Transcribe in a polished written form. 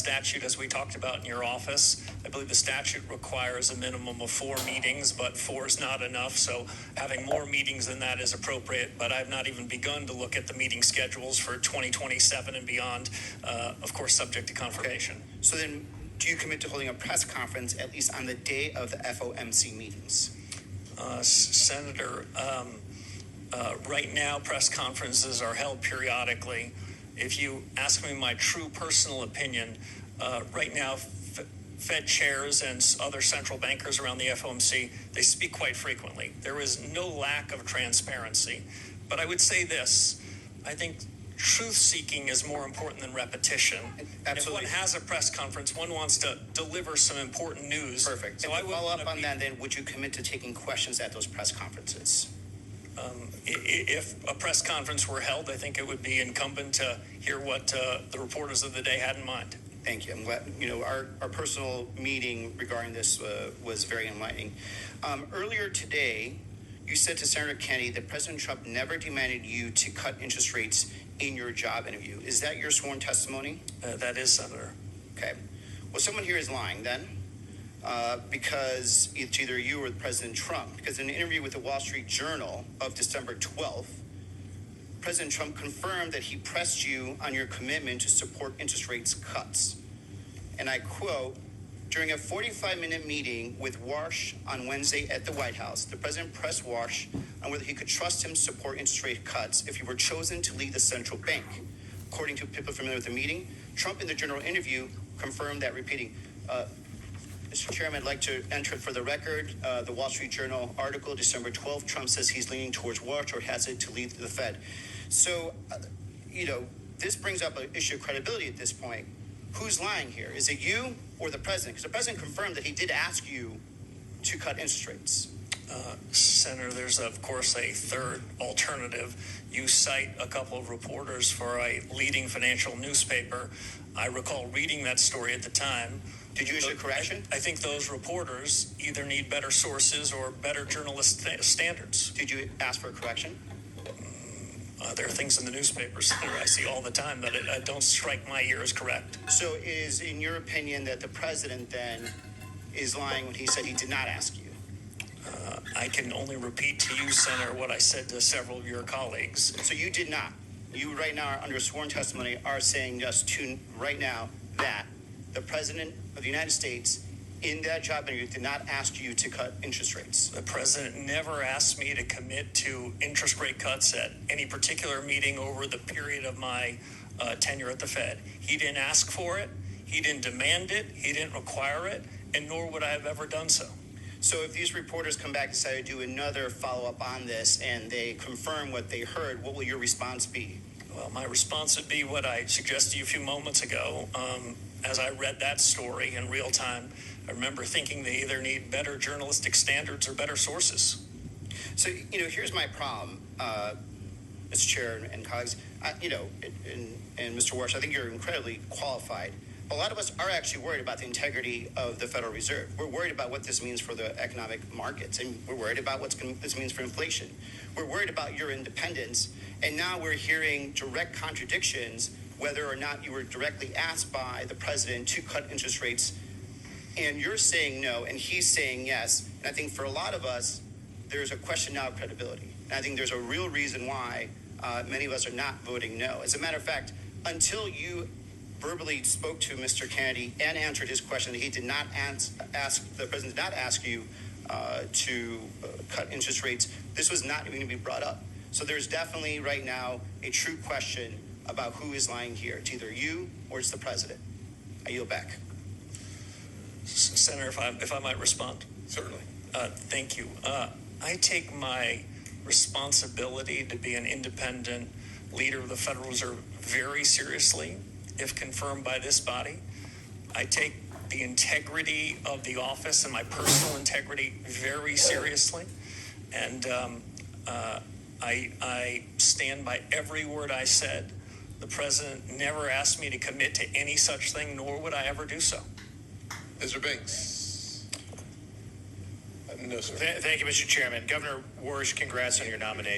statute, as we talked about in your office. I believe the statute requires a minimum of 4 meetings, but 4 is not enough. So having more meetings than that is appropriate. But I've not even begun to look at the meeting schedules for 2027 and beyond, of course, subject to confirmation. Okay. So then, do you commit to holding a press conference at least on the day of the FOMC meetings? Senator, right now, press conferences are held periodically. If you ask me my true personal opinion, right now, Fed chairs and other central bankers around the FOMC, they speak quite frequently. There is no lack of transparency. But I would say this, I think truth-seeking is more important than repetition. Absolutely. If one has a press conference, one wants to deliver some important news. Perfect. So I will follow up on that then. Would you commit to taking questions at those press conferences? If a press conference were held, I think it would be incumbent to hear what the reporters of the day had in mind. Thank you. I'm glad, our personal meeting regarding this was very enlightening. Earlier today, you said to Senator Kennedy that President Trump never demanded you to cut interest rates in your job interview. Is that your sworn testimony? That is, Senator. Okay. Well, someone here is lying then, because it's either you or President Trump. Because in an interview with the Wall Street Journal of December 12th, President Trump confirmed that he pressed you on your commitment to support interest rates cuts. And I quote, during a 45-minute meeting with Warsh on Wednesday at the White House, the president pressed Warsh on whether he could trust him to support interest rate cuts if he were chosen to lead the central bank. According to people familiar with the meeting, Trump in the general interview confirmed that, repeating, Mr. Chairman, I'd like to enter for the record the Wall Street Journal article, December 12th. Trump says he's leaning towards Warsh or has it to lead the Fed. So, this brings up an issue of credibility at this point. Who's lying here? Is it you or the president? Because the president confirmed that he did ask you to cut interest rates. Senator, there's, of course, a third alternative. You cite a couple of reporters for a leading financial newspaper. I recall reading that story at the time. Did you issue a correction? I think those reporters either need better sources or better journalist standards. Did you ask for a correction? There are things in the newspapers that I see all the time that don't strike my ear as correct. So is, in your opinion, that the president then is lying when he said he did not ask you? I can only repeat to you, Senator, what I said to several of your colleagues. So you did not. You right now, under sworn testimony, are saying just to right now that the president of the United States in that job interview did not ask you to cut interest rates. The president never asked me to commit to interest rate cuts at any particular meeting over the period of my tenure at the Fed. He didn't ask for it. He didn't demand it. He didn't require it. And nor would I have ever done so. So if these reporters come back and decide to do another follow-up on this and they confirm what they heard, what will your response be? Well, my response would be what I suggested to you a few moments ago. As I read that story in real time, I remember thinking they either need better journalistic standards or better sources. So, here's my problem, Mr. Chair and colleagues. And Mr. Warsh, I think you're incredibly qualified. A lot of us are actually worried about the integrity of the Federal Reserve. We're worried about what this means for the economic markets, and we're worried about what this means for inflation. We're worried about your independence, and now we're hearing direct contradictions whether or not you were directly asked by the president to cut interest rates, and you're saying no, and he's saying yes. And I think for a lot of us, there's a question now of credibility. And I think there's a real reason why many of us are not voting no. As a matter of fact, until you verbally spoke to Mr. Kennedy and answered his question, he did not the president did not ask you to cut interest rates, this was not even going to be brought up. So there's definitely right now a true question about who is lying here. It's either you or it's the president. I yield back. Senator, if I might respond. Certainly. Thank you. I take my responsibility to be an independent leader of the Federal Reserve very seriously, if confirmed by this body. I take the integrity of the office and my personal integrity very seriously. And I stand by every word I said. The president never asked me to commit to any such thing, nor would I ever do so. Mr. Binks. No, sir. Thank you, Mr. Chairman. Governor Warsh, congrats on your nomination.